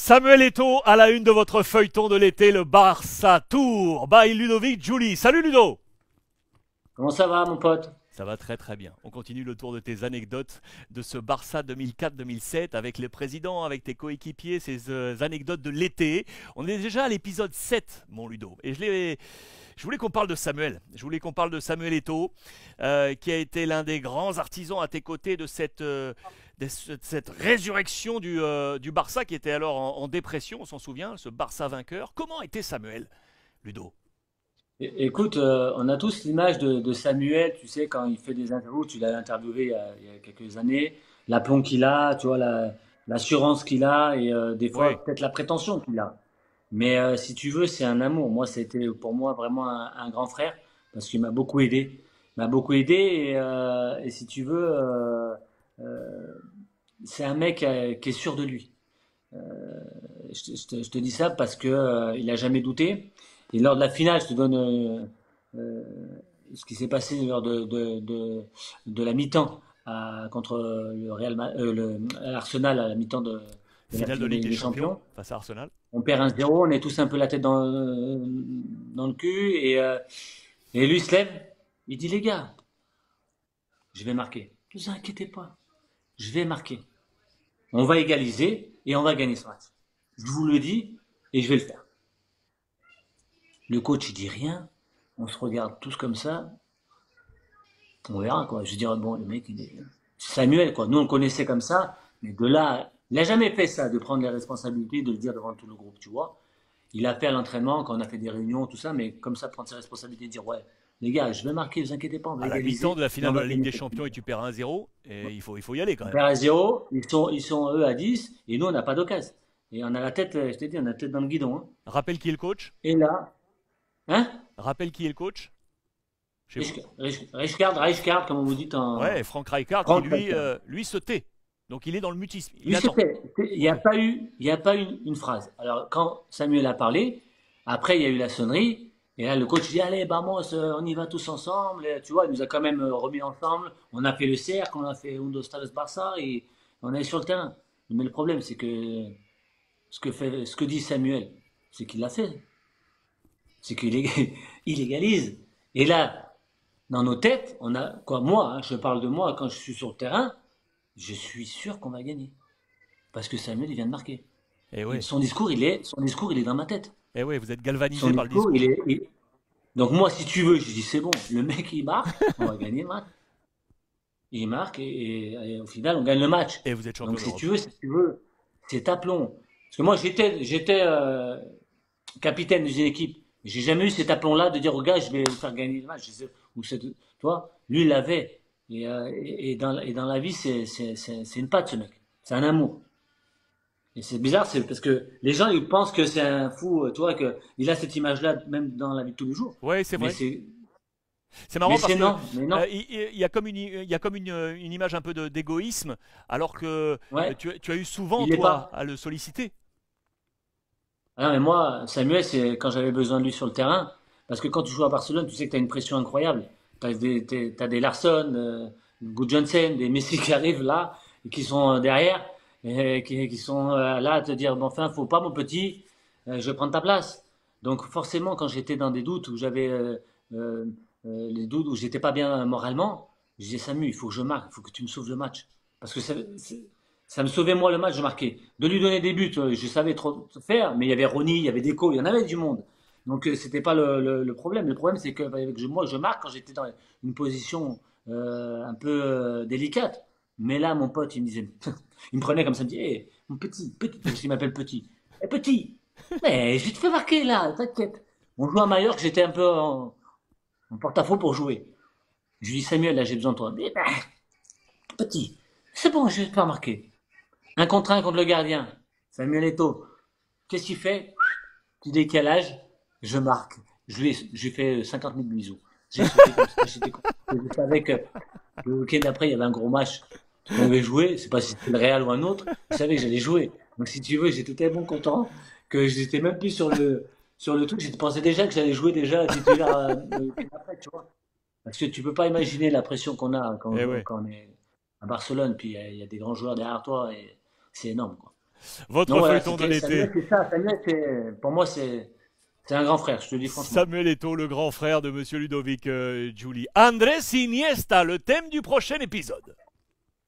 Samuel Eto'o à la une de votre feuilleton de l'été, le Barça Tour by Ludovic Giuli. Salut Ludo. Comment ça va, mon pote? Ça va très très bien. On continue le tour de tes anecdotes de ce Barça 2004-2007 avec les présidents, avec tes coéquipiers, ces anecdotes de l'été. On est déjà à l'épisode 7, mon Ludo. Et je voulais qu'on parle de Samuel. Je voulais qu'on parle de Samuel Eto'o, qui a été l'un des grands artisans à tes côtés de cette résurrection du Barça qui était alors en dépression, on s'en souvient, ce Barça vainqueur. Comment était Samuel, Ludo? Écoute, on a tous l'image de Samuel, tu sais, quand il fait des interviews, tu l'as interviewé il y a quelques années, l'aplomb qu'il a, tu vois, l'assurance qu'il a et des Oui. fois peut-être la prétention qu'il a. Mais si tu veux, c'est un amour. Moi, c'était pour moi vraiment un grand frère parce qu'il m'a beaucoup aidé. Il m'a beaucoup aidé et si tu veux, euh, c'est un mec qui est sûr de lui. Je te dis ça parce que il a jamais douté. Et lors de la finale, je te donne euh, ce qui s'est passé lors de la mi-temps contre le Arsenal à la mi-temps de la Finale de finale de Ligue Ligue des des Champions Champions. face à Arsenal. On perd 1-0, on est tous un peu la tête dans le cul et lui se lève, il dit les gars, je vais marquer. Ne vous inquiétez pas, je vais marquer. On va égaliser et on va gagner ce match. Je vous le dis et je vais le faire. Le coach, il dit rien. On se regarde tous comme ça. On verra, quoi. Je veux dire, bon, le mec, il est Samuel, quoi. Nous, on le connaissait comme ça. Mais de là, il n'a jamais fait ça, de prendre les responsabilités, de le dire devant tout le groupe, tu vois. Il a fait à l'entraînement, quand on a fait des réunions, tout ça, mais comme ça, prendre ses responsabilités, dire, ouais, les gars, je vais marquer, ne vous inquiétez pas, on va À la mi-temps égaliser de la et on finale de va la Ligue gagner des cette Champions et finale. tu perds 1-0, et il faut y aller quand On même. perd à 0, ils sont eux à 10, et nous, on n'a pas d'occasion. Et on a la tête, je t'ai dit, on a la tête dans le guidon, hein. Rappelle qui est le coach. Et là, hein? Rappelle qui est le coach chez vous. Rijkaard, comme on vous dit Ouais, en Frank Rijkaard qui France. lui se tait. Donc il est dans le mutisme. Il Oui, attend. il n'y Ok. a pas eu, il y a pas eu une phrase. Alors, quand Samuel a parlé, après, il y a eu la sonnerie, et là, le coach dit, allez, Vamos, on y va tous ensemble. Et, tu vois, il nous a quand même remis ensemble. On a fait le cercle, on a fait un, deux, trois, Barça, et on est sur le terrain. Mais le problème, c'est que ce que dit Samuel, c'est qu'il l'a fait. C'est qu'il il égalise. Et là, dans nos têtes, on a, quoi, moi, hein, je parle de moi, quand je suis sur le terrain, je suis sûr qu'on va gagner. Parce que Samuel, il vient de marquer. Et ouais. Son discours, il est dans ma tête. Et ouais, vous êtes Son galvanisé par le discours, il discours. est. Donc moi, si tu veux, je dis c'est bon, le mec il marque, on va gagner le match. Il marque et au final, on gagne le match. Et vous êtes champion Donc d'Europe. si tu veux, c'est aplomb. Parce que moi, j'étais capitaine d'une équipe. J'ai jamais eu cet aplomb-là de dire au gars, je vais vous faire gagner le match. Tu vois, lui, il l'avait. Et dans la vie, c'est une patte, ce mec. C'est un amour. Et c'est bizarre, c'est parce que les gens ils pensent que c'est un fou, tu vois, que il a cette image-là même dans la vie de tous les jours. Ouais, c'est Mais vrai. c'est, C'est mais marrant parce c'est que non, mais non. il y a comme une image un peu d'égoïsme, alors que Ouais, tu as eu souvent il est toi pas. à le solliciter. Ah non, mais moi, Samuel, c'est quand j'avais besoin de lui sur le terrain, parce que quand tu joues à Barcelone, tu sais que tu as une pression incroyable. T'as des Larsson, Gudjohnsen, des Messi qui arrivent là et qui sont derrière et qui sont là à te dire, bon, enfin, faut pas mon petit, je vais prendre ta place. Donc forcément, quand j'étais dans des doutes où j'avais euh, les doutes où j'étais pas bien moralement, je disais Samu, il faut que je marque, il faut que tu me sauves le match, parce que ça me sauvait moi le match, je marquais. De lui donner des buts, je savais trop faire, mais il y avait Ronny, il y avait Deco, il y en avait du monde. Donc c'était pas le problème. Le problème c'est que moi je marque quand j'étais dans une position un peu délicate. Mais là mon pote il me disait, il me prenait comme ça, il me dit, hey, mon petit, petit, parce qu'il m'appelle petit. Eh petit, mais je te fais marquer là, t'inquiète. On joue à Mallorca, j'étais un peu en porte-à-faux pour jouer. Je lui dis Samuel, là j'ai besoin de toi. Eh ben, petit, c'est bon, je vais te faire marquer. Un contre un contre le gardien. Samuel Eto'o. Qu'est-ce qu'il fait? Petit décalage, je marque. J'ai fait 50 000 bisous. J'ai sauté comme ça. J'étais content. Je savais que le week-end d'après, il y avait un gros match. On avait joué. C'est pas si c'était le Real ou un autre. Je savais que j'allais jouer. Donc, si tu veux, j'étais tellement content que j'étais même plus sur le truc. J'étais pensé déjà que j'allais jouer déjà titulaire le week-end d'après, tu vois. Parce que tu peux pas imaginer la pression qu'on a Et ouais. quand on est à Barcelone. Puis il y a des grands joueurs derrière toi et c'est énorme, quoi. Votre Donc voilà, feuilleton de c'était l'été. Samuel, c'est ça. Samuel, pour moi, c'est un grand frère, je te le dis franchement. Samuel Eto'o, le grand frère de Monsieur Ludovic Giuli. Andrés Iniesta, le thème du prochain épisode.